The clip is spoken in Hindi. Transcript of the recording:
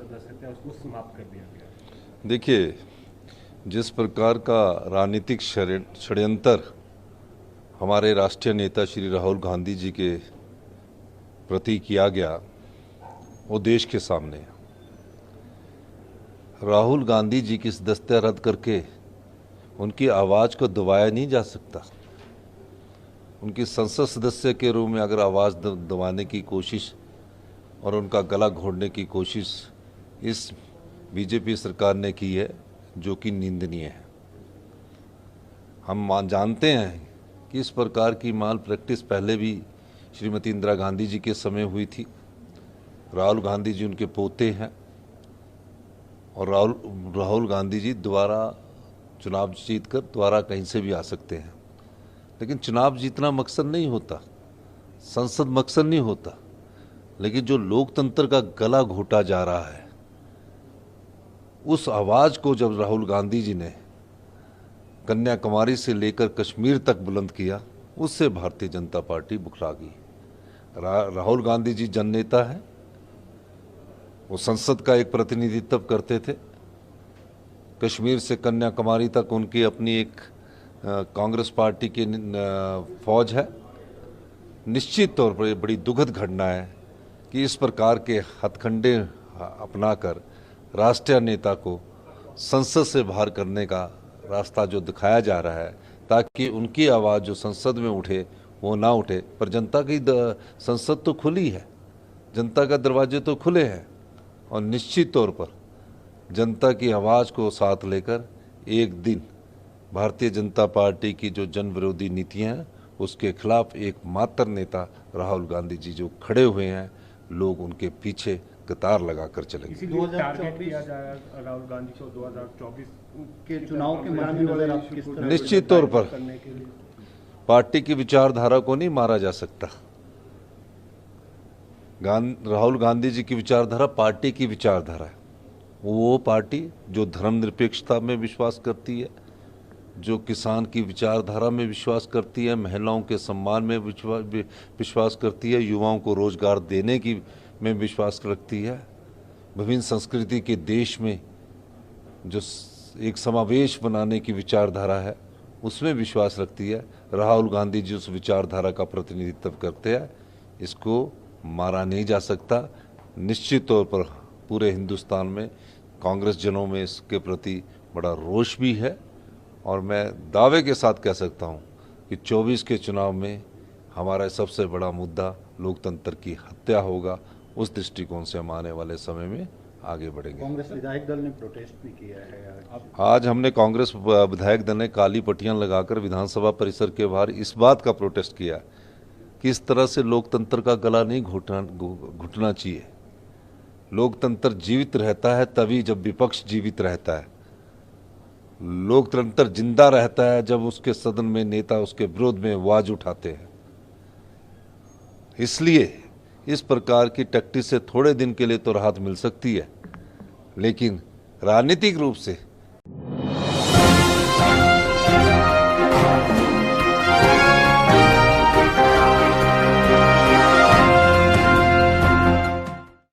सदस्य थे उसको समाप्त कर दिया गया। देखिए, जिस प्रकार का राजनीतिक षड्यंत्र हमारे राष्ट्रीय नेता श्री राहुल गांधी जी के प्रति किया गया वो देश के सामने है। राहुल गांधी जी की सदस्यता रद्द करके उनकी आवाज़ को दबाया नहीं जा सकता। उनकी संसद सदस्य के रूप में अगर आवाज़ दबाने की कोशिश और उनका गला घोटने की कोशिश इस बीजेपी सरकार ने की है, जो कि निंदनीय है। हम जानते हैं कि इस प्रकार की माल प्रैक्टिस पहले भी श्रीमती इंदिरा गांधी जी के समय हुई थी। राहुल गांधी जी उनके पोते हैं और राहुल गांधी जी दोबारा चुनाव जीतकर दोबारा कहीं से भी आ सकते हैं, लेकिन चुनाव जीतना मकसद नहीं होता, संसद मकसद नहीं होता। लेकिन जो लोकतंत्र का गला घोटा जा रहा है, उस आवाज़ को जब राहुल गांधी जी ने कन्याकुमारी से लेकर कश्मीर तक बुलंद किया, उससे भारतीय जनता पार्टी बुखला गई। राहुल गांधी जी जननेता हैं, वो संसद का एक प्रतिनिधित्व करते थे। कश्मीर से कन्याकुमारी तक उनकी अपनी एक कांग्रेस पार्टी की फौज है। निश्चित तौर पर बड़ी दुखद घटना है कि इस प्रकार के हथकंडे अपनाकर राष्ट्रीय नेता को संसद से बाहर करने का रास्ता जो दिखाया जा रहा है, ताकि उनकी आवाज़ जो संसद में उठे वो ना उठे। पर जनता की संसद तो खुली है, जनता का दरवाजे तो खुले हैं, और निश्चित तौर पर जनता की आवाज़ को साथ लेकर एक दिन भारतीय जनता पार्टी की जो जन विरोधी नीतियाँ हैं उसके खिलाफ एकमात्र नेता राहुल गांधी जी जो खड़े हुए हैं, लोग उनके पीछे कतार लगाकर चलेंगे। 2024 राहुल गांधी को 2024 के चुनाव के मद्देनजर आप किस तरह निश्चित तौर पर पार्टी की विचारधारा को नहीं मारा जा सकता। राहुल गांधी जी की विचारधारा पार्टी की विचारधारा है। वो पार्टी जो धर्मनिरपेक्षता में विश्वास करती है, जो किसान की विचारधारा में विश्वास करती है, महिलाओं के सम्मान में विश्वास करती है, युवाओं को रोजगार देने की में विश्वास रखती है, विभिन्न संस्कृति के देश में जो एक समावेश बनाने की विचारधारा है उसमें विश्वास रखती है। राहुल गांधी जी उस विचारधारा का प्रतिनिधित्व करते हैं। इसको मारा नहीं जा सकता। निश्चित तौर पर पूरे हिंदुस्तान में कांग्रेस जनों में इसके प्रति बड़ा रोष भी है, और मैं दावे के साथ कह सकता हूं कि 24 के चुनाव में हमारा सबसे बड़ा मुद्दा लोकतंत्र की हत्या होगा। उस दृष्टिकोण से हम आने वाले समय में आगे बढ़ेंगे। कांग्रेस विधायक दल ने प्रोटेस्ट भी किया है। आज हमने कांग्रेस विधायक दल ने काली पट्टियां लगाकर विधानसभा परिसर के बाहर इस बात का प्रोटेस्ट किया कि इस तरह से लोकतंत्र का गला नहीं घुटना चाहिए। लोकतंत्र जीवित रहता है तभी जब विपक्ष जीवित रहता है। लोकतंत्र जिंदा रहता है जब उसके सदन में नेता उसके विरोध में आवाज उठाते हैं। इसलिए इस प्रकार की टैक्टिस से थोड़े दिन के लिए तो राहत मिल सकती है, लेकिन राजनीतिक रूप से